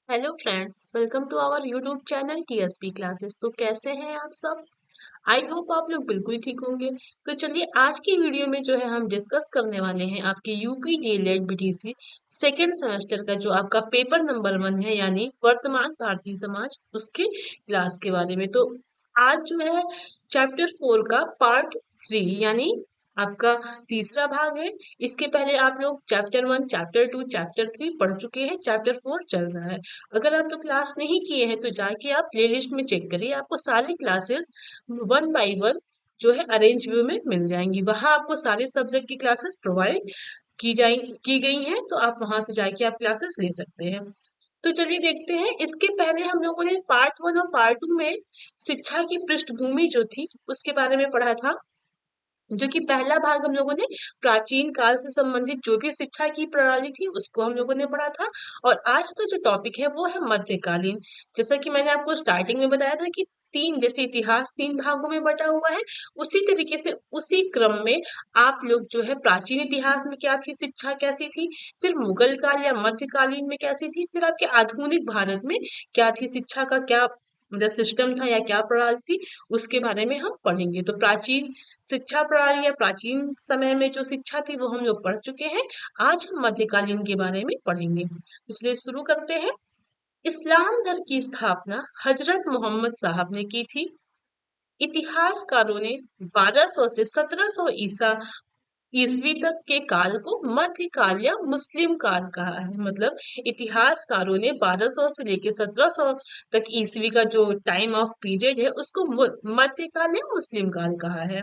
Hello friends, welcome to our YouTube channel TSP classes. तो कैसे हैं आप सब? आई होप आप लोग बिल्कुल ठीक होंगे। तो चलिए आज की वीडियो में जो है हम डिस्कस करने वाले हैं आपके UP DElEd BTC second semester का जो आपका पेपर नंबर 1 है, यानी वर्तमान भारतीय समाज, उसके क्लास के बारे में। तो आज जो है चैप्टर 4 का पार्ट 3 यानी आपका तीसरा भाग है। इसके पहले आप लोग चैप्टर 1, चैप्टर 2, चैप्टर 3 पढ़ चुके हैं, चैप्टर 4 चल रहा है। अगर आप लोग क्लास नहीं किए हैं तो जाके आप प्लेलिस्ट में चेक करिए, आपको सारी क्लासेस 1 बाय 1 जो है अरेंज व्यू में मिल जाएंगी। वहां आपको सारे सब्जेक्ट की क्लासेस प्रोवाइड की गई हैं, तो आप वहां से जाके आप क्लासेस ले सकते हैं। तो चलिए देखते हैं। इसके पहले हम लोगों ने पार्ट 1 और पार्ट 2 में शिक्षा की पृष्ठभूमि जो थी उसके बारे में पढ़ा था। जो कि पहला भाग हम लोगों ने प्राचीन काल से संबंधित जो भी शिक्षा की प्रणाली थी उसको हम लोगों ने पढ़ा था। और आज का जो टॉपिक है वो है मध्यकालीन। जैसा कि मैंने आपको स्टार्टिंग में बताया था कि तीन जैसे इतिहास 3 भागों में बटा हुआ है, उसी तरीके से उसी क्रम में आप लोग जो है प्राचीन इतिहास में क्या थी, शिक्षा कैसी थी, फिर मुगल काल या मध्यकालीन में कैसी थी, फिर आपके आधुनिक भारत में क्या थी, शिक्षा का क्या मतलब सिस्टम था या क्या प्रणाली थी, उसके बारे में हम पढ़ेंगे। तो प्राचीन शिक्षा प्रणाली या प्राचीन समय में जो शिक्षा थी वो हम लोग पढ़ चुके हैं। आज हम मध्यकालीन के बारे में पढ़ेंगे। तो चलिए शुरू करते हैं। इस्लाम धर्म की स्थापना हजरत मोहम्मद साहब ने की थी। इतिहासकारों ने 1200 से 1700 ईसवी तक के काल को मध्यकाल या मुस्लिम काल कहा है। मतलब इतिहासकारों ने 1200 से लेकर 1700 तक ईसवी का जो टाइम ऑफ पीरियड है उसको मध्यकाल या मुस्लिम काल कहा है।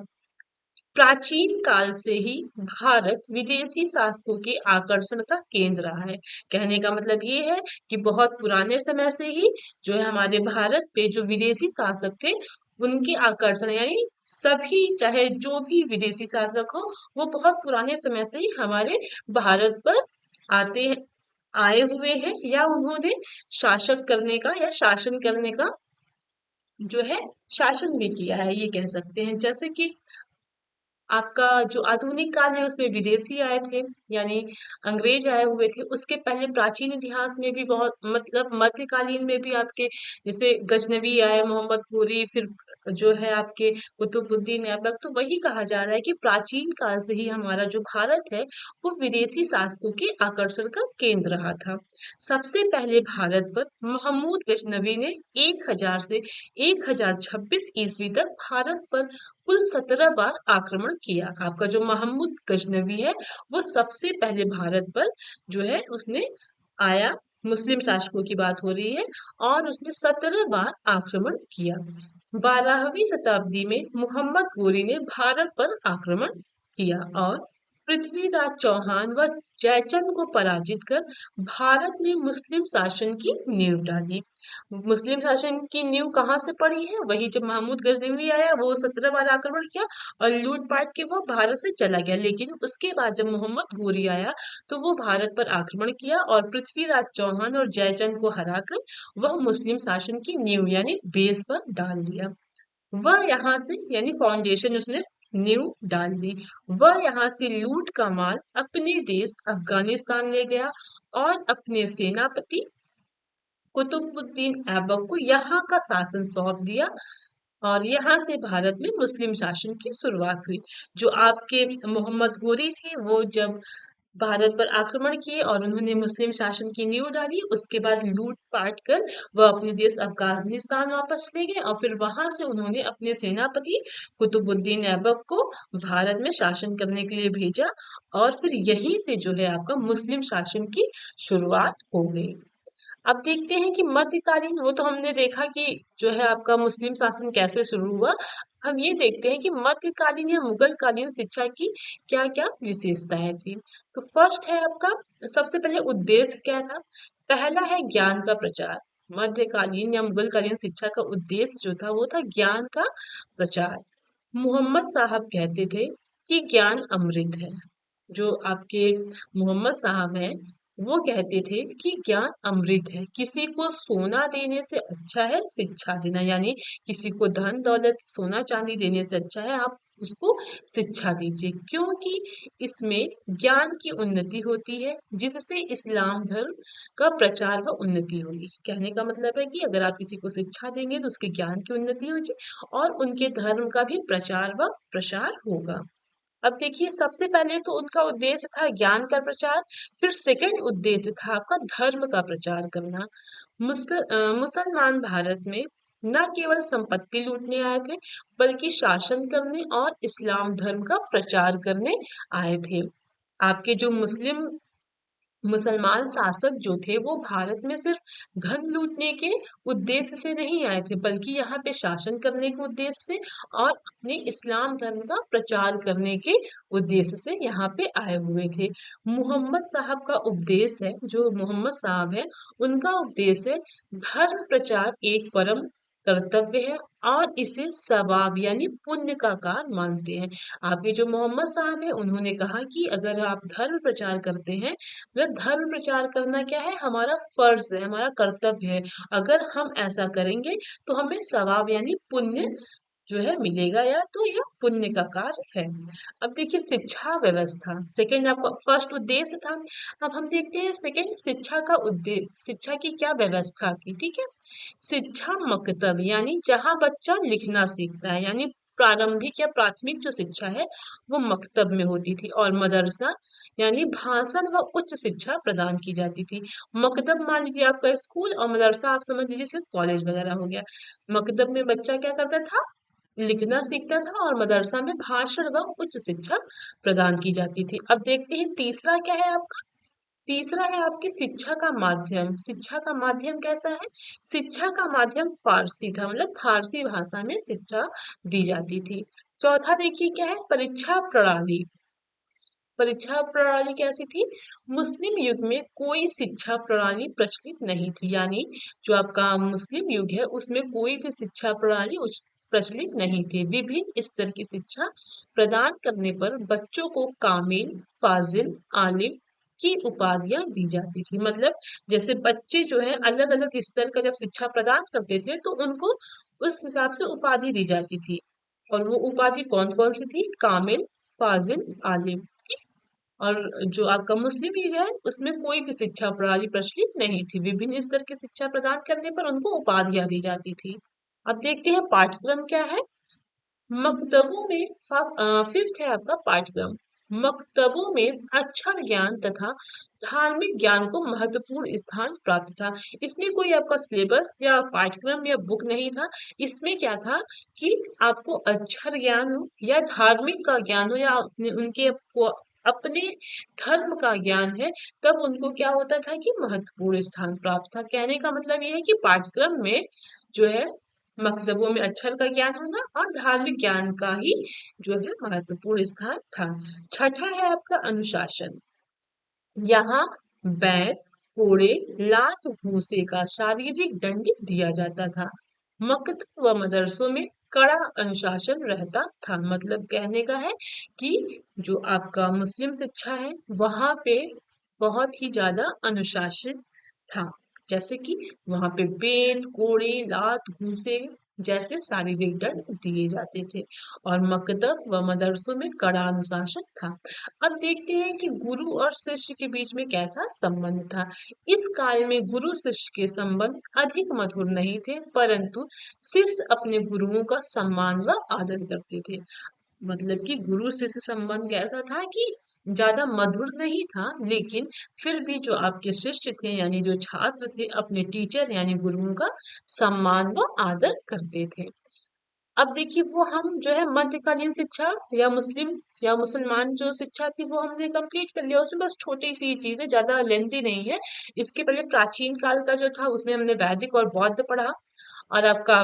प्राचीन काल से ही भारत विदेशी शासकों के आकर्षण का केंद्र रहा है। कहने का मतलब ये है कि बहुत पुराने समय से ही जो है हमारे भारत पे जो विदेशी शासक थे उनके आकर्षण यानी सभी चाहे जो भी विदेशी शासक हो वो बहुत पुराने समय से ही हमारे भारत पर आते हैं, आए हुए हैं, या उन्होंने शासक करने का या शासन करने का जो है शासन भी किया है, ये कह सकते हैं। जैसे कि आपका जो आधुनिक काल है उसमें विदेशी आए थे, यानी अंग्रेज आए हुए थे। उसके पहले प्राचीन इतिहास में भी बहुत मतलब मध्यकालीन में भी आपके जैसे गजनवी आए, मोहम्मद घोरी, फिर जो है आपके कुतुबुद्दीन ऐबक। तो वही कहा जा रहा है कि प्राचीन काल से ही हमारा जो भारत है वो विदेशी शासकों के आकर्षण का केंद्र रहा था। सबसे पहले भारत पर महमूद गजनवी ने 1000 से 1026 ईस्वी तक भारत पर कुल 17 बार आक्रमण किया। आपका जो महमूद गजनवी है वो सबसे पहले भारत पर जो है उसने आया। मुस्लिम शासकों की बात हो रही है। और उसने 17 बार आक्रमण किया। 12वीं शताब्दी में मोहम्मद गोरी ने भारत पर आक्रमण किया और पृथ्वीराज चौहान व जयचंद को पराजित कर भारत में मुस्लिम शासन की नींव डाली। मुस्लिम शासन की नींव कहाँ से पड़ी है? वही जब महमूद गजनवी आया वो 17 बार आक्रमण किया और लूटपाट के वो भारत से चला गया। लेकिन उसके बाद जब मोहम्मद गोरी आया तो वो भारत पर आक्रमण किया और पृथ्वीराज चौहान और जयचंद को हराकर वह मुस्लिम शासन की नींव यानी बेस पर डाल दिया। वह यहाँ से यानी फाउंडेशन उसने नींव डाल दी। वह यहाँ से लूट का माल अपने देश अफगानिस्तान ले गया और अपने सेनापति कुतुबुद्दीन ऐबक को यहाँ का शासन सौंप दिया। और यहाँ से भारत में मुस्लिम शासन की शुरुआत हुई। जो आपके मोहम्मद गोरी थे वो जब भारत पर आक्रमण किए और उन्होंने मुस्लिम शासन की नींव डाली, उसके बाद लूट पाट कर वह अपने देश अफगानिस्तान वापस ले गए और फिर वहां से उन्होंने अपने सेनापति कुतुबुद्दीन ऐबक को भारत में शासन करने के लिए भेजा। और फिर यहीं से जो है आपका मुस्लिम शासन की शुरुआत हो गई। अब देखते हैं कि मध्यकालीन, वो तो हमने देखा कि जो है आपका मुस्लिम शासन कैसे शुरू हुआ। हम ये देखते हैं कि मध्यकालीन या मुगल कालीन शिक्षा की क्या क्या विशेषताएं थी। तो फर्स्ट है आपका, सबसे पहले उद्देश्य क्या था? पहला है ज्ञान का प्रचार। मध्यकालीन या मुगल कालीन शिक्षा का उद्देश्य जो था वो था ज्ञान का प्रचार। मोहम्मद साहब कहते थे कि ज्ञान अमृत है। जो आपके मोहम्मद साहब हैं वो कहते थे कि ज्ञान अमृत है। किसी को सोना देने से अच्छा है शिक्षा देना, यानी किसी को धन दौलत सोना चांदी देने से अच्छा है आप उसको शिक्षा दीजिए, क्योंकि इसमें ज्ञान की उन्नति होती है जिससे इस्लाम धर्म का प्रचार व उन्नति होगी। कहने का मतलब है कि अगर आप किसी को शिक्षा देंगे तो उसके ज्ञान की उन्नति होगी और उनके धर्म का भी प्रचार व प्रसार होगा। अब देखिए, सबसे पहले तो उनका उद्देश्य था ज्ञान का प्रचार, फिर सेकंड उद्देश्य था आपका धर्म का प्रचार करना। मुसलमान भारत में न केवल संपत्ति लूटने आए थे, बल्कि शासन करने और इस्लाम धर्म का प्रचार करने आए थे। आपके जो मुसलमान शासक जो थे वो भारत में सिर्फ धन लूटने के उद्देश्य से नहीं आए थे, बल्कि यहाँ पे शासन करने के उद्देश्य से और अपने इस्लाम धर्म का प्रचार करने के उद्देश्य से यहाँ पे आए हुए थे। मोहम्मद साहब का उपदेश है, जो मोहम्मद साहब है उनका उपदेश है, धर्म प्रचार एक परम कर्तव्य है और इसे सवाब यानी पुण्य का कार्य मानते हैं। आपके जो मोहम्मद साहब है उन्होंने कहा कि अगर आप धर्म प्रचार करते हैं, मतलब धर्म प्रचार करना क्या है, हमारा फर्ज है, हमारा कर्तव्य है। अगर हम ऐसा करेंगे तो हमें सवाब यानी पुण्य जो है मिलेगा, या तो यह पुण्य का कार्य है। अब देखिए, शिक्षा व्यवस्था सेकंड, आपका फर्स्ट उद्देश्य था। अब हम देखते हैं सेकंड, शिक्षा का उद्देश्य, शिक्षा की क्या व्यवस्था थी। ठीक है, शिक्षा मकतब यानी जहाँ बच्चा लिखना सीखता है, यानी प्रारंभिक या प्राथमिक जो शिक्षा है वो मकतब में होती थी, और मदरसा यानी भाषण व उच्च शिक्षा प्रदान की जाती थी। मकतब मान लीजिए आपका स्कूल, और मदरसा आप समझ लीजिए सिर्फ कॉलेज वगैरह हो गया। मकतब में बच्चा क्या करता था, लिखना सीखता था, और मदरसा में भाषण व उच्च शिक्षा प्रदान की जाती थी। अब देखते हैं तीसरा क्या है आपका, तीसरा है आपकी शिक्षा का माध्यम। शिक्षा का माध्यम कैसा है, शिक्षा का माध्यम फारसी था, मतलब फारसी भाषा में शिक्षा दी जाती थी। चौथा देखिए क्या है, परीक्षा प्रणाली। परीक्षा प्रणाली कैसी थी, मुस्लिम युग में कोई शिक्षा प्रणाली प्रचलित नहीं थी, यानी जो आपका मुस्लिम युग है उसमें कोई भी शिक्षा प्रणाली प्रचलित नहीं थी। विभिन्न स्तर की शिक्षा प्रदान करने पर बच्चों को कामिल, फाजिल, आलिम की उपाधियां दी जाती थी। मतलब जैसे बच्चे जो है अलग अलग स्तर का जब शिक्षा प्रदान करते थे तो उनको उस हिसाब से उपाधि दी जाती थी, और वो उपाधि कौन कौन सी थी, कामिल, फाजिल, आलिम। और जो आपका मुस्लिम लीग है उसमें कोई भी शिक्षा प्रणाली प्रचलित नहीं थी, विभिन्न स्तर की शिक्षा प्रदान करने पर उनको उपाधियां दी जाती थी। अब देखते हैं पाठ्यक्रम क्या है। मकतबों में फिफ्थ है आपका पाठ्यक्रम। मकतबों में अक्षर ज्ञान तथा धार्मिक ज्ञान को महत्वपूर्ण स्थान प्राप्त था। इसमें कोई आपका सिलेबस या पाठ्यक्रम या बुक नहीं था। इसमें क्या था कि आपको अक्षर ज्ञान हो या धार्मिक का ज्ञान हो, या उनके को अपने धर्म का ज्ञान है, तब उनको क्या होता था कि महत्वपूर्ण स्थान प्राप्त था। कहने का मतलब ये है कि पाठ्यक्रम में जो है मकतबों में अक्षर का ज्ञान होगा और धार्मिक ज्ञान का ही जो है महत्वपूर्ण स्थान था। छठा है आपका अनुशासन। यहाँ बैत, कोड़े, लात, भूसे का शारीरिक दंड दिया जाता था। मकतब व मदरसों में कड़ा अनुशासन रहता था। मतलब कहने का है कि जो आपका मुस्लिम शिक्षा है वहां पे बहुत ही ज्यादा अनुशासन था। जैसे कि वहां पे बेत, कोड़े, लात, घूंसे जैसे शारीरिक दंड दिए जाते थे, और मकतब व मदरसों में कड़ा अनुशासन था। अब देखते हैं कि गुरु और शिष्य के बीच में कैसा संबंध था। इस काल में गुरु शिष्य के संबंध अधिक मधुर नहीं थे, परंतु शिष्य अपने गुरुओं का सम्मान व आदर करते थे। मतलब कि गुरु शिष्य संबंध कैसा था कि ज्यादा मधुर नहीं था, लेकिन फिर भी जो आपके शिष्य थे यानी जो छात्र थे अपने टीचर यानी गुरुओं का सम्मान व आदर करते थे। अब देखिए, वो हम जो है मध्यकालीन शिक्षा या मुसलमान जो शिक्षा थी वो हमने कंप्लीट कर लिया। उसमें बस छोटी सी चीज है, ज्यादा लेंथी नहीं है। इसके पहले प्राचीन काल का जो था उसमें हमने वैदिक और बौद्ध पढ़ा, और आपका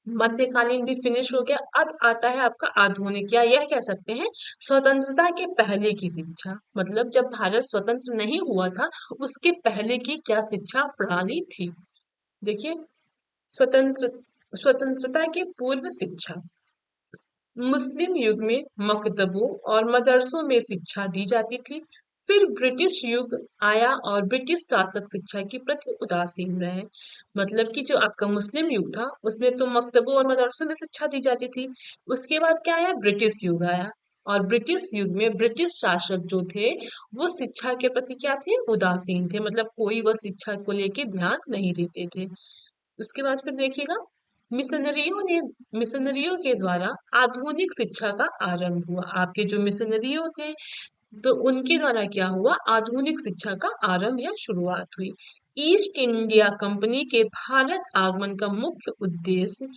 मध्यकालीन भी फिनिश हो गया। अब आता है आपका आधुनिक, या यह कह सकते हैं स्वतंत्रता के पहले की शिक्षा। मतलब जब भारत स्वतंत्र नहीं हुआ था उसके पहले की क्या शिक्षा प्रणाली थी। देखिए, स्वतंत्र स्वतंत्रता के पूर्व शिक्षा। मुस्लिम युग में मकतबों और मदरसों में शिक्षा दी जाती थी। फिर ब्रिटिश युग आया और ब्रिटिश शासक शिक्षा के प्रति उदासीन रहे। मतलब कि जो आपका मुस्लिम युग था उसमें तो मकतबों और मदरसों में शिक्षा दी जाती थी। उसके बाद क्या आया, ब्रिटिश युग आया, और ब्रिटिश युग में ब्रिटिश शासक जो थे वो शिक्षा के प्रति क्या थे, उदासीन थे, मतलब कोई वह शिक्षा को लेके ध्यान नहीं देते थे। उसके बाद फिर देखिएगा, मिशनरियों ने मिशनरियों के द्वारा आधुनिक शिक्षा का आरंभ हुआ। आपके जो मिशनरियों थे तो उनके द्वारा क्या हुआ, आधुनिक शिक्षा का आरंभ या शुरुआत हुई। ईस्ट इंडिया कंपनी के भारत आगमन का मुख्य उद्देश्य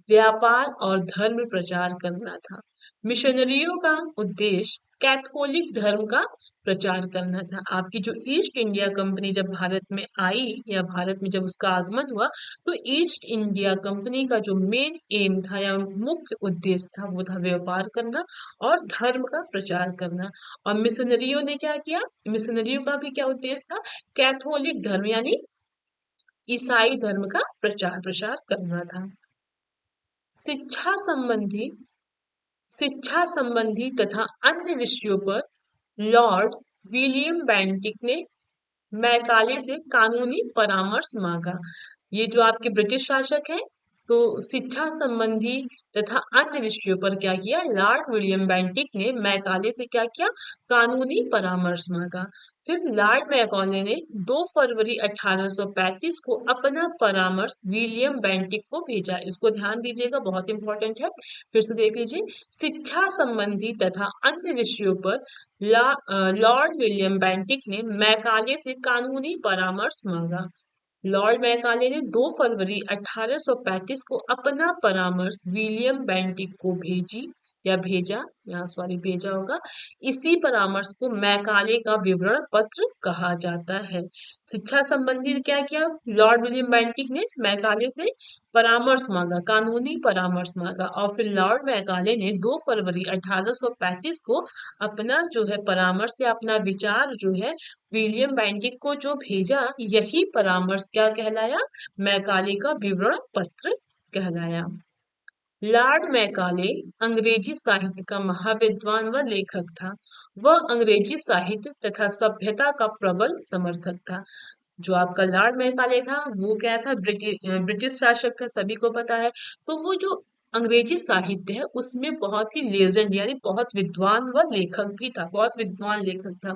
व्यापार और धर्म प्रचार करना था। मिशनरियों का उद्देश्य कैथोलिक धर्म का प्रचार करना था। आपकी जो ईस्ट इंडिया कंपनी जब भारत में आई या भारत में जब उसका आगमन हुआ, तो ईस्ट इंडिया कंपनी का जो मेन एम था या मुख्य उद्देश्य था वो था व्यापार करना और धर्म का प्रचार करना। और मिशनरियों ने क्या किया, मिशनरियों का भी क्या उद्देश्य था, कैथोलिक धर्म यानी ईसाई धर्म का प्रचार प्रसार करना था। शिक्षा संबंधी शिक्षा संबंधी तथा अन्य विषयों पर लॉर्ड विलियम बेंटिक ने मैकाले से कानूनी परामर्श मांगा। ये जो आपके ब्रिटिश शासक हैं, तो शिक्षा संबंधी तथा अन्य विषयों पर क्या किया, लॉर्ड विलियम बेंटिक ने मैकाले से क्या किया, कानूनी परामर्श मांगा। फिर लॉर्ड मैकाले ने 2 फरवरी 1835 को अपना परामर्श विलियम बेंटिक को भेजा। इसको ध्यान दीजिएगा, बहुत इंपॉर्टेंट है। फिर से देख लीजिए, शिक्षा संबंधी तथा अन्य विषयों पर लॉर्ड विलियम बेंटिक ने मैकाले से कानूनी परामर्श मांगा। लॉर्ड मैकाले ने 2 फरवरी 1835 को अपना परामर्श विलियम बेंटिक को भेजा, यहाँ सॉरी भेजा होगा। इसी परामर्श को मैकाले का विवरण पत्र कहा जाता है। शिक्षा संबंधी क्या किया, लॉर्ड विलियम बेंटिक ने मैकाले से परामर्श मांगा, कानूनी परामर्श मांगा, और फिर लॉर्ड मैकाले ने 2 फरवरी 1835 को अपना जो है परामर्श या अपना विचार जो है विलियम बेंटिक को जो भेजा, यही परामर्श क्या कहलाया, मैकाले का विवरण पत्र कहलाया। लॉर्ड मैकाले अंग्रेजी साहित्य का महाविद्वान व लेखक था। वह अंग्रेजी साहित्य तथा सभ्यता का प्रबल समर्थक था। जो आपका लॉर्ड मैकाले था वो क्या था, ब्रिटिश शासक था, सभी को पता है। तो वो जो अंग्रेजी साहित्य है उसमें बहुत ही लेजेंड यानी बहुत विद्वान व लेखक भी था, बहुत विद्वान लेखक था।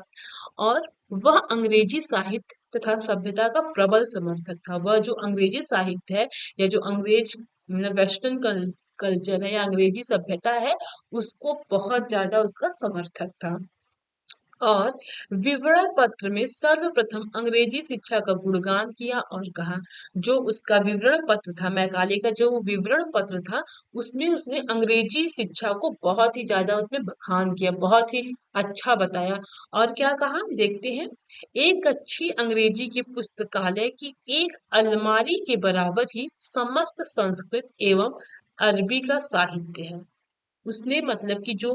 और वह अंग्रेजी साहित्य तथा सभ्यता का प्रबल समर्थक था। वह जो अंग्रेजी साहित्य है या जो अंग्रेज मतलब वेस्टर्न कल्चर है या अंग्रेजी सभ्यता है, उसको बहुत ज्यादा उसका समर्थक था। और विवरण पत्र में सर्वप्रथम अंग्रेजी शिक्षा का गुणगान किया और कहा, जो उसका विवरण पत्र था, मैकाले का जो विवरण पत्र था, उसमें उसने अंग्रेजी शिक्षा को बहुत ही ज्यादा उसमें बखान किया, बहुत ही अच्छा बताया। और क्या कहा, देखते हैं। एक अच्छी अंग्रेजी की पुस्तकालय की एक अलमारी के बराबर ही समस्त संस्कृत एवं अरबी का साहित्य है। उसने मतलब कि जो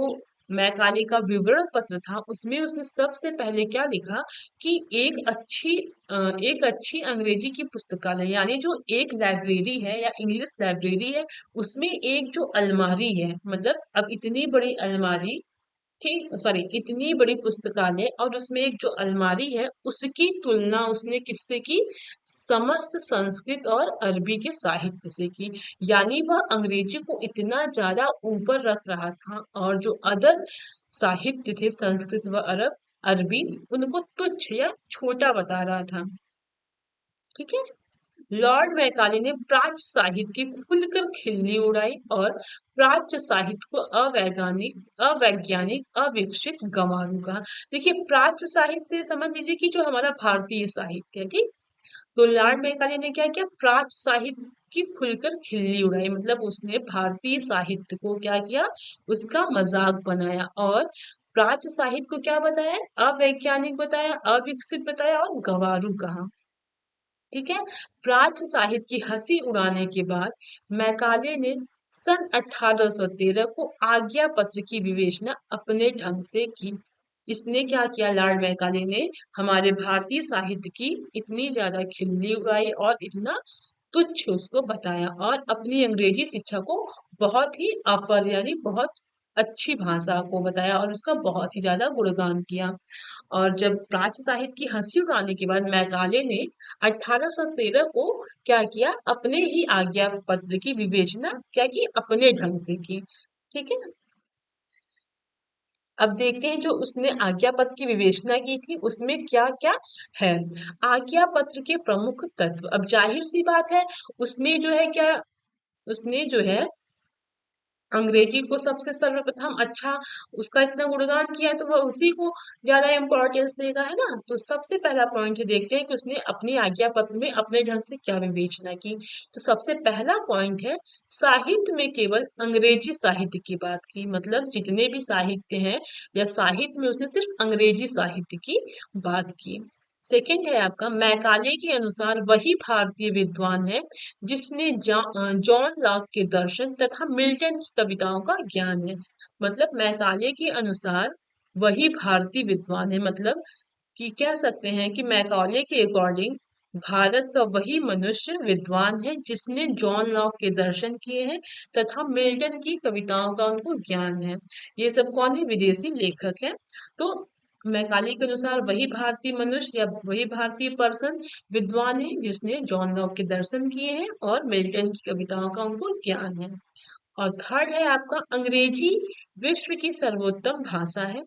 मैकाले का विवरण पत्र था उसमें उसने सबसे पहले क्या लिखा कि एक अच्छी अंग्रेजी की पुस्तकालय यानी जो एक लाइब्रेरी है या इंग्लिश लाइब्रेरी है, उसमें एक जो अलमारी है, मतलब अब इतनी बड़ी अलमारी, ठीक सॉरी इतनी बड़ी पुस्तकालय और उसमें एक जो अलमारी है, उसकी तुलना उसने किससे की, समस्त संस्कृत और अरबी के साहित्य से की। यानी वह अंग्रेजी को इतना ज्यादा ऊपर रख रहा था और जो अदर साहित्य थे संस्कृत व अरबी, उनको तुच्छ या छोटा बता रहा था। ठीक है। लॉर्ड मैकाले ने प्राच्य साहित्य की खुलकर खिल्ली उड़ाई और प्राच्य साहित्य को अवैज्ञानिक, अविकसित, गंवारू कहा। देखिए, प्राच्य साहित्य से समझ लीजिए कि जो हमारा भारतीय साहित्य है, ठीक। तो लॉर्ड मैकाले ने क्या किया, प्राच्य साहित्य की खुलकर खिल्ली उड़ाई, मतलब उसने भारतीय साहित्य को क्या किया, उसका मजाक बनाया और प्राच्य साहित्य को क्या बताया, अवैज्ञानिक बताया, अविकसित बताया और गंवारू कहा। ठीक है। प्राच्य साहित्य की हंसी उड़ाने के बाद मैकाले ने सन 1813 को आज्ञा पत्र की विवेचना अपने ढंग से की। इसने क्या किया, लॉर्ड मैकाले ने हमारे भारतीय साहित्य की इतनी ज्यादा खिल्ली उड़ाई और इतना तुच्छ उसको बताया और अपनी अंग्रेजी शिक्षा को बहुत ही अपर यानी बहुत अच्छी भाषा को बताया और उसका बहुत ही ज्यादा गुणगान किया। और जब प्राच्य साहित्य की हंसी उड़ाने के बाद मैकाले ने 1813 को क्या किया, अपने ही आज्ञा पत्र की विवेचना क्या की, अपने ढंग से की। ठीक है, अब देखते हैं जो उसने आज्ञा पत्र की विवेचना की थी उसमें क्या क्या है। आज्ञा पत्र के प्रमुख तत्व, अब जाहिर सी बात है उसने जो है क्या, उसने जो है अंग्रेजी को सबसे सर्वप्रथम अच्छा, उसका इतना गुणगान किया है तो वह उसी को ज्यादा इम्पोर्टेंस देगा, है ना। तो सबसे पहला पॉइंट देखते हैं कि उसने अपनी आज्ञा पत्र में अपने ढंग से क्या विवेचना की। तो सबसे पहला पॉइंट है, साहित्य में केवल अंग्रेजी साहित्य की बात की, मतलब जितने भी साहित्य हैं या साहित्य में उसने सिर्फ अंग्रेजी साहित्य की बात की। सेकंड है आपका, मैकाले के अनुसार वही भारतीय विद्वान है जिसने जॉन लॉक के दर्शन तथा मिल्टन की कविताओं का ज्ञान है। मतलब मैकाले के अनुसार वही भारतीय विद्वान है, मतलब कि कह सकते हैं कि मैकाले के अकॉर्डिंग भारत का वही मनुष्य विद्वान है जिसने जॉन लॉक के दर्शन किए हैं तथा मिल्टन की कविताओं का उनको ज्ञान है। ये सब कौन है, विदेशी लेखक है। तो मैकाले के अनुसार वही भारतीय मनुष्य या वही भारतीय पर्सन विद्वान है जिसने जॉन लॉक के दर्शन किए हैं और मिल्टन की कविताओं का उनको ज्ञान है। और थर्ड है आपका, अंग्रेजी विश्व की सर्वोत्तम भाषा है,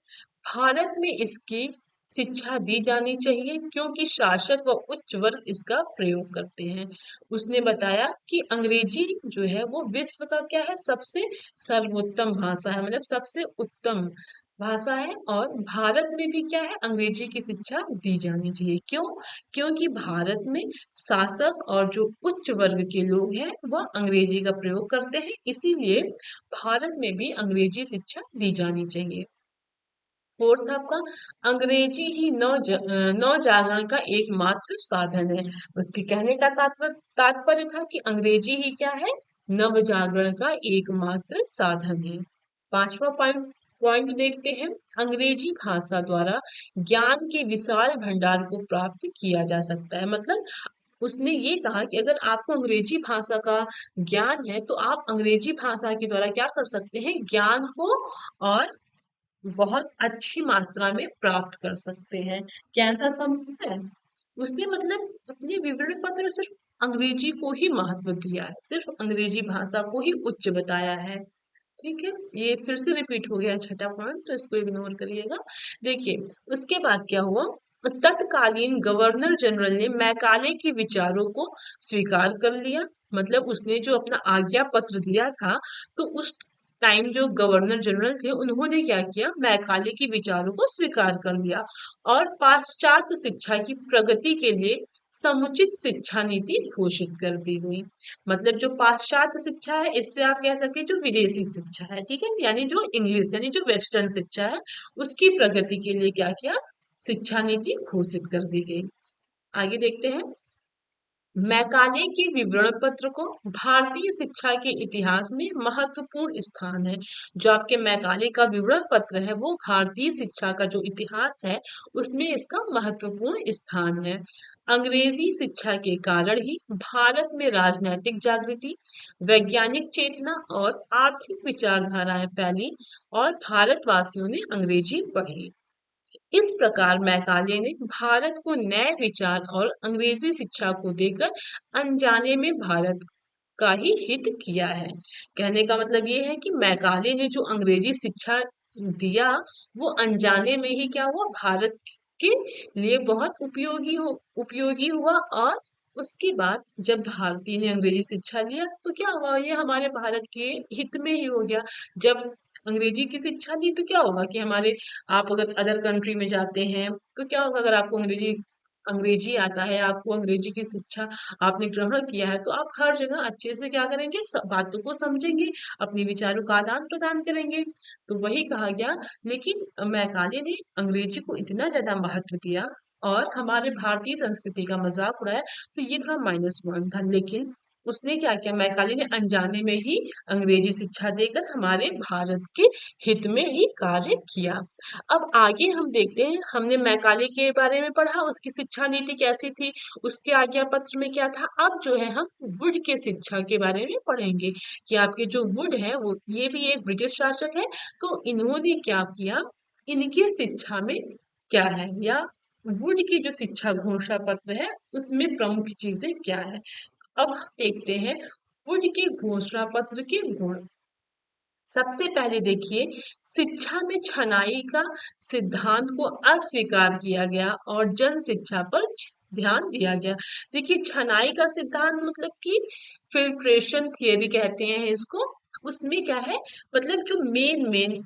भारत में इसकी शिक्षा दी जानी चाहिए क्योंकि शासक व उच्च वर्ग इसका प्रयोग करते हैं। उसने बताया कि अंग्रेजी जो है वो विश्व का क्या है, सबसे सर्वोत्तम भाषा है, मतलब सबसे उत्तम भाषा है और भारत में भी क्या है, अंग्रेजी की शिक्षा दी जानी चाहिए। क्यों? क्योंकि भारत में शासक और जो उच्च वर्ग के लोग हैं वह अंग्रेजी का प्रयोग करते हैं, इसीलिए भारत में भी अंग्रेजी शिक्षा दी जानी चाहिए। फोर्थ आपका, अंग्रेजी ही नव जागरण का एकमात्र साधन है। उसके कहने का तात्पर्य था कि अंग्रेजी ही क्या है, नव जागरण का एकमात्र साधन है। पांचवा पॉइंट पॉइंट देखते हैं, अंग्रेजी भाषा द्वारा ज्ञान के विशाल भंडार को प्राप्त किया जा सकता है। मतलब उसने ये कहा कि अगर आपको अंग्रेजी भाषा का ज्ञान है तो आप अंग्रेजी भाषा के द्वारा क्या कर सकते हैं, ज्ञान को और बहुत अच्छी मात्रा में प्राप्त कर सकते हैं। कैसा संभव है? उसने मतलब अपने विवरण पत्र में सिर्फ अंग्रेजी को ही महत्व दिया है, सिर्फ अंग्रेजी भाषा को ही उच्च बताया है। ठीक है, ये फिर से रिपीट हो गया छठा पॉइंट, तो इसको इग्नोर करिएगा। देखिए उसके बाद क्या हुआ, तत्कालीन गवर्नर जनरल ने मैकाले के विचारों को स्वीकार कर लिया। मतलब उसने जो अपना आज्ञा पत्र दिया था तो उस टाइम जो गवर्नर जनरल थे उन्होंने क्या किया, मैकाले के विचारों को स्वीकार कर लिया और पाश्चात्य शिक्षा की प्रगति के लिए समुचित शिक्षा नीति घोषित कर दी गई। मतलब जो पाश्चात्य शिक्षा है इससे आप कह सकते हैं जो विदेशी शिक्षा है, ठीक है, यानी जो इंग्लिश यानी जो वेस्टर्न शिक्षा है उसकी प्रगति के लिए क्या किया, शिक्षा नीति घोषित कर दी गई। आगे देखते हैं, मैकाले के विवरण पत्र को भारतीय शिक्षा के इतिहास में महत्वपूर्ण स्थान है। जो आपके मैकाले का विवरण पत्र है वो भारतीय शिक्षा का जो इतिहास है उसमें इसका महत्वपूर्ण स्थान है। अंग्रेजी शिक्षा के कारण ही भारत में राजनैतिक जागृति, वैज्ञानिक चेतना और आर्थिक विचारधाराएं फैली और भारतवासियों ने अंग्रेजी पढ़ी। इस प्रकार मैकाले ने भारत को नए विचार और अंग्रेजी शिक्षा को देकर अनजाने में भारत का ही हित किया है। कहने का मतलब ये है कि मैकाले ने जो अंग्रेजी शिक्षा दिया वो अनजाने में ही क्या हुआ, भारत के लिए बहुत उपयोगी हुआ। और उसके बाद जब भारतीय ने अंग्रेजी शिक्षा लिया तो क्या हुआ, ये हमारे भारत के हित में ही हो गया। जब अंग्रेजी की शिक्षा ली तो क्या होगा कि हमारे, आप अगर अदर कंट्री में जाते हैं तो क्या होगा, अगर आपको अंग्रेजी अंग्रेजी आता है, आपको अंग्रेजी की शिक्षा आपने ग्रहण किया है तो आप हर जगह अच्छे से क्या करेंगे, सब बातों को समझेंगे, अपने विचारों का आदान प्रदान करेंगे। तो वही कहा गया। लेकिन मैकाले ने अंग्रेजी को इतना ज्यादा महत्व दिया और हमारे भारतीय संस्कृति का मजाक उड़ाया, तो ये थोड़ा माइनस पॉइंट था। लेकिन उसने क्या किया, मैकाले ने अनजाने में ही अंग्रेजी शिक्षा देकर हमारे भारत के हित में ही कार्य किया। अब आगे हम देखते हैं, हमने मैकाले के बारे में पढ़ा, उसकी शिक्षा नीति कैसी थी, उसके आज्ञा पत्र में क्या था। अब जो है हम वुड के शिक्षा के बारे में पढ़ेंगे कि आपके जो वुड है वो ये भी एक ब्रिटिश शासक है। तो इन्होंने क्या किया, इनकी शिक्षा में क्या है, या वुड की जो शिक्षा घोषणा पत्र है उसमें प्रमुख चीजें क्या है। अब हम देखते हैं वुड के घोषणा पत्र के गुण। सबसे पहले देखिए, शिक्षा में छनाई का सिद्धांत को अस्वीकार किया गया और जन शिक्षा पर ध्यान दिया गया। देखिए, छनाई का सिद्धांत मतलब कि फिल्ट्रेशन थियरी कहते हैं इसको। उसमें क्या है, मतलब जो मेन मेन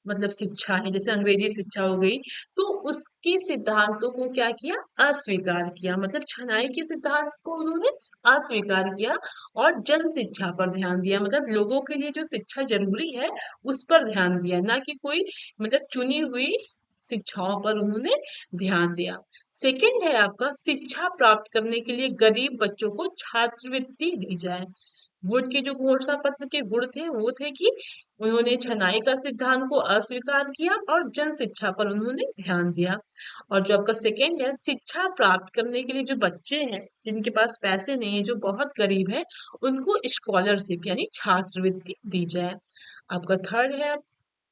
मतलब शिक्षा है, जैसे अंग्रेजी शिक्षा हो गई, तो उसके सिद्धांतों को क्या किया, अस्वीकार किया। मतलब छनाई के सिद्धांत को उन्होंने अस्वीकार किया और जन शिक्षा पर ध्यान दिया, मतलब लोगों के लिए जो शिक्षा जरूरी है उस पर ध्यान दिया, ना कि कोई मतलब चुनी हुई शिक्षाओं पर उन्होंने ध्यान दिया। सेकंड है आपका, शिक्षा प्राप्त करने के लिए गरीब बच्चों को छात्रवृत्ति दी जाए। वुड के जो घोषणा पत्र के गुण थे वो थे कि उन्होंने छनाई का सिद्धांत को अस्वीकार किया और जन शिक्षा पर उन्होंने ध्यान दिया। और जो आपका सेकेंड है, शिक्षा प्राप्त करने के लिए जो बच्चे हैं जिनके पास पैसे नहीं है, जो बहुत गरीब है, उनको स्कॉलरशिप यानी छात्रवृत्ति दी जाए। आपका थर्ड है,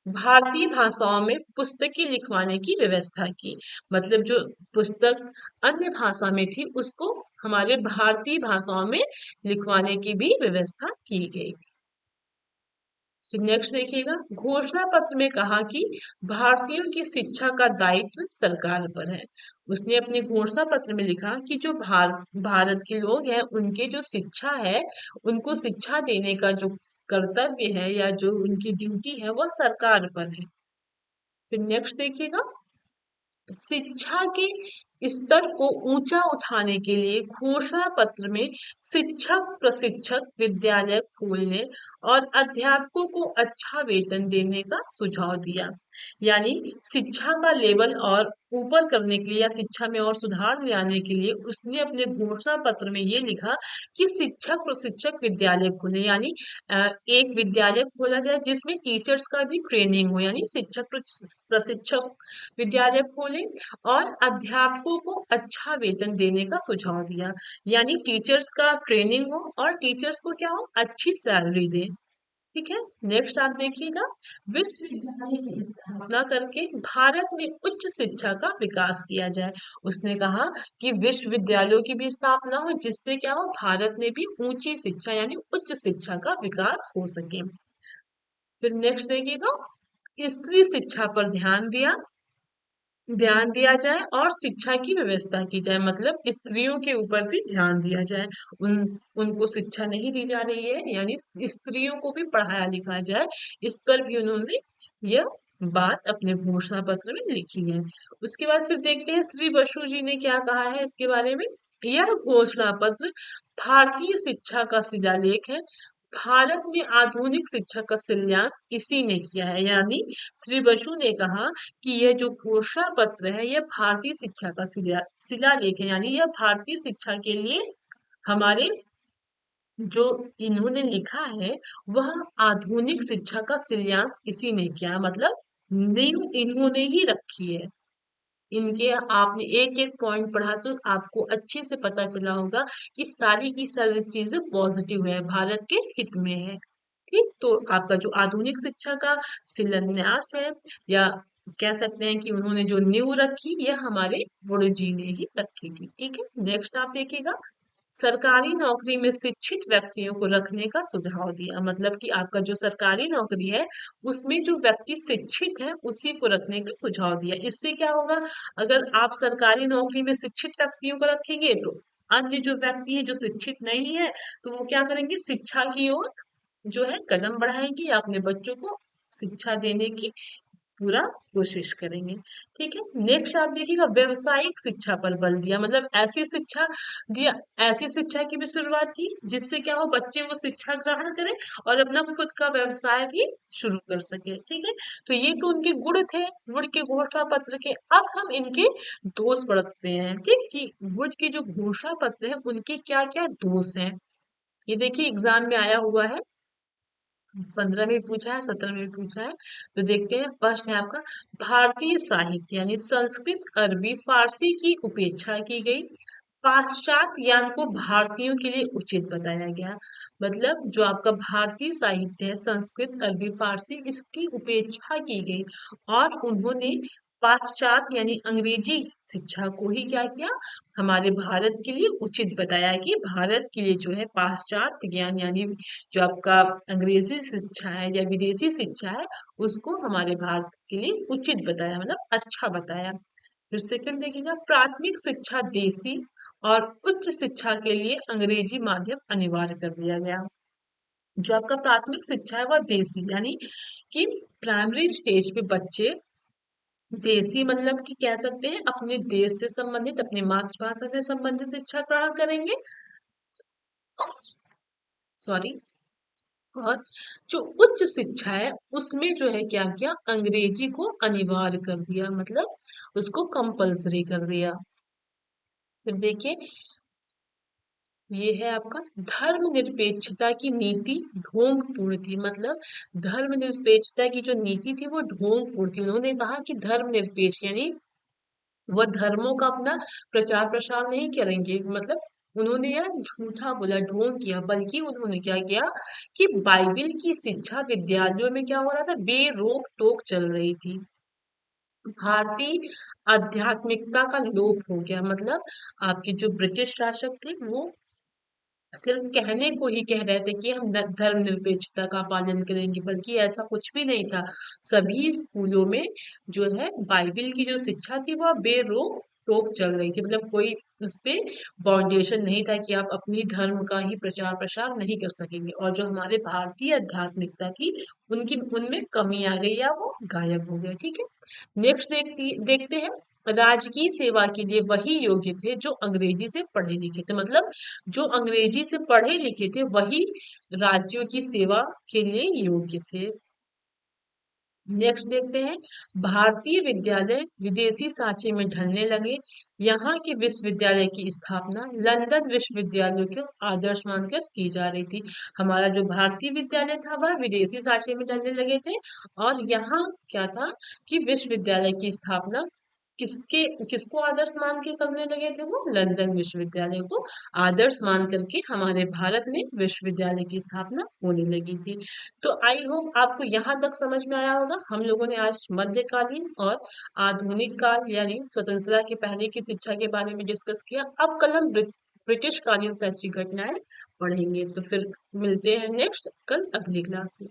भारतीय भाषाओं में पुस्तकें लिखवाने की व्यवस्था की। मतलब जो पुस्तक अन्य भाषा में थी उसको हमारे भारतीय भाषाओं में लिखवाने की भी व्यवस्था की गई। फिर नेक्स्ट देखिएगा, घोषणा पत्र में कहा कि भारतीयों की शिक्षा का दायित्व सरकार पर है। उसने अपने घोषणा पत्र में लिखा कि जो भारत के लोग हैं उनके जो शिक्षा है, उनको शिक्षा देने का जो कर्तव्य है या जो उनकी ड्यूटी है वह सरकार पर है। फिर नेक्स्ट देखिएगा, शिक्षा के स्तर को ऊंचा उठाने के लिए घोषणा पत्र में शिक्षक प्रशिक्षक विद्यालय खोलने और अध्यापकों को अच्छा वेतन देने का सुझाव दिया। यानी शिक्षा का लेवल और ऊपर करने के लिए या शिक्षा में और सुधार लाने के लिए उसने अपने घोषणा पत्र में ये लिखा कि शिक्षक प्रशिक्षक विद्यालय खोले, यानी एक विद्यालय खोला जाए जिसमें टीचर्स का भी ट्रेनिंग हो, यानी शिक्षक प्रशिक्षक विद्यालय खोले और अध्यापकों को अच्छा वेतन देने का सुझाव दिया। यानी टीचर्स का ट्रेनिंग हो और टीचर्स को क्या हो, अच्छी सैलरी दे। ठीक है, नेक्स्ट आप देखिएगा, विश्वविद्यालय की स्थापना करके भारत में उच्च शिक्षा का विकास किया जाए। उसने कहा कि विश्वविद्यालयों की भी स्थापना हो जिससे क्या हो, भारत में भी ऊंची शिक्षा यानी उच्च शिक्षा का विकास हो सके। फिर नेक्स्ट देखिएगा, स्त्री शिक्षा पर ध्यान दिया जाए और शिक्षा की व्यवस्था की जाए। मतलब स्त्रियों के ऊपर भी ध्यान दिया जाए, उन उनको शिक्षा नहीं दी जा रही है, यानी स्त्रियों को भी पढ़ाया लिखा जाए। इस पर भी उन्होंने यह बात अपने घोषणा पत्र में लिखी है। उसके बाद फिर देखते हैं श्री बसु जी ने क्या कहा है इसके बारे में। यह घोषणा पत्र भारतीय शिक्षा का शिलालेख है। भारत में आधुनिक शिक्षा का शिलान्यास इसी ने किया है। यानी श्री बसु ने कहा कि यह जो घोषणा पत्र है यह भारतीय शिक्षा का शिलालेख है, यानी यह भारतीय शिक्षा के लिए हमारे जो इन्होंने लिखा है वह आधुनिक शिक्षा का शिलान्यास इसी ने किया है। मतलब नींव इन्होंने ही रखी है। इनके आपने एक एक पॉइंट पढ़ा तो आपको अच्छे से पता चला होगा कि सारी की सारी चीजें पॉजिटिव है, भारत के हित में है। ठीक, तो आपका जो आधुनिक शिक्षा का शिलान्यास है, या कह सकते हैं कि उन्होंने जो नींव रखी यह हमारे गुरु जी ने ही रखी थी। ठीक है, नेक्स्ट आप देखिएगा, सरकारी नौकरी में शिक्षित व्यक्तियों को रखने का सुझाव दिया। मतलब कि आपका जो सरकारी नौकरी है उसमें जो व्यक्ति शिक्षित है उसी को रखने का सुझाव दिया। इससे क्या होगा, अगर आप सरकारी नौकरी में शिक्षित व्यक्तियों को रखेंगे तो अन्य जो व्यक्ति है जो शिक्षित नहीं है तो वो क्या करेंगे, शिक्षा की ओर जो है कदम बढ़ाएंगे या अपने बच्चों को शिक्षा देने की पूरा कोशिश करेंगे। ठीक है, नेक्स्ट आप देखिएगा, व्यवसायिक शिक्षा पर बल दिया। मतलब ऐसी शिक्षा दिया, ऐसी शिक्षा की भी शुरुआत की जिससे क्या हो, बच्चे वो शिक्षा ग्रहण करें और अपना खुद का व्यवसाय भी शुरू कर सके। ठीक है, तो ये तो उनके गुण थे वुड के घोषणा पत्र के। अब हम इनके दोष पढ़ते हैं। ठीक, कि वुड के जो घोषणा पत्र है उनके क्या क्या दोष हैं। ये देखिए एग्जाम में आया हुआ है, 15 मिनट पूछा है, 17 मिनट पूछा है। तो देखते हैं, फर्स्ट है आपका, भारतीय साहित्य यानी संस्कृत, अरबी, फारसी की उपेक्षा की गई, पाश्चात्य ज्ञान को भारतीयों के लिए उचित बताया गया। मतलब जो आपका भारतीय साहित्य है, संस्कृत, अरबी, फारसी, इसकी उपेक्षा की गई और उन्होंने पाश्चात्य यानी अंग्रेजी शिक्षा को ही क्या किया, हमारे भारत के लिए उचित बताया कि भारत के लिए जो है पाश्चात्य ज्ञान यानी जो आपका अंग्रेजी शिक्षा है या विदेशी शिक्षा है, उसको हमारे भारत के लिए उचित बताया, मतलब अच्छा बताया। फिर सेकंड देखिएगा, प्राथमिक शिक्षा देसी और उच्च शिक्षा के लिए अंग्रेजी माध्यम अनिवार्य कर दिया गया। जो आपका प्राथमिक शिक्षा है वह देसी यानी कि प्राइमरी स्टेज पे बच्चे देसी मतलब कि कह सकते हैं अपने देश से संबंधित, अपनी मातृभाषा से संबंधित शिक्षा ग्रहण करेंगे। सॉरी। और जो उच्च शिक्षा है उसमें जो है क्या किया, अंग्रेजी को अनिवार्य कर दिया, मतलब उसको कंपलसरी कर दिया। फिर देखिए, ये है आपका धर्मनिरपेक्षता की नीति ढोंगपूर्ण थी। मतलब धर्मनिरपेक्षता की जो नीति थी वो ढोंगपूर्ण थी। उन्होंने कहा कि धर्मनिरपेक्ष यानी वह धर्मों का अपना प्रचार प्रसार नहीं करेंगे, मतलब उन्होंने यह झूठा बोला, ढोंग किया, बल्कि उन्होंने क्या किया कि बाइबिल की शिक्षा विद्यालयों में क्या हो रहा था, बेरोक टोक चल रही थी। भारतीय आध्यात्मिकता का लोप हो गया। मतलब आपके जो ब्रिटिश शासक थे वो सिर्फ कहने को ही कह रहे थे कि हम धर्मनिरपेक्षता का पालन करेंगे, बल्कि ऐसा कुछ भी नहीं था। सभी स्कूलों में जो है बाइबिल की जो शिक्षा थी वह बेरोक टोक चल रही थी। मतलब कोई उस पे बाउंडेशन नहीं था कि आप अपनी धर्म का ही प्रचार प्रसार नहीं कर सकेंगे। और जो हमारे भारतीय आध्यात्मिकता थी उनकी उनमें कमी आ गई या वो गायब हो गया। ठीक है, नेक्स्ट देखते हैं, राजकीय सेवा के लिए वही योग्य थे जो अंग्रेजी से पढ़े लिखे थे। मतलब जो अंग्रेजी से पढ़े लिखे थे वही राज्यों की सेवा के लिए योग्य थे। नेक्स्ट देखते हैं, भारतीय विद्यालय विदेशी सांचे में ढलने लगे। यहाँ के विश्वविद्यालय की स्थापना लंदन विश्वविद्यालय के आदर्श मानकर की जा रही थी। हमारा जो भारतीय विद्यालय था वह विदेशी सांचे में ढलने लगे थे और यहाँ क्या था कि विश्वविद्यालय की स्थापना किसके किसको आदर्श मान के करने लगे थे, वो लंदन विश्वविद्यालय को आदर्श मान करके हमारे भारत में विश्वविद्यालय की स्थापना होने लगी थी। तो आई होप आपको यहाँ तक समझ में आया होगा। हम लोगों ने आज मध्यकालीन और आधुनिक काल यानी स्वतंत्रता के पहले की शिक्षा के बारे में डिस्कस किया। अब कल हम ब्रिटिश कालीन शैक्षिक घटनाएं पढ़ेंगे। तो फिर मिलते हैं नेक्स्ट कल अगली क्लास में।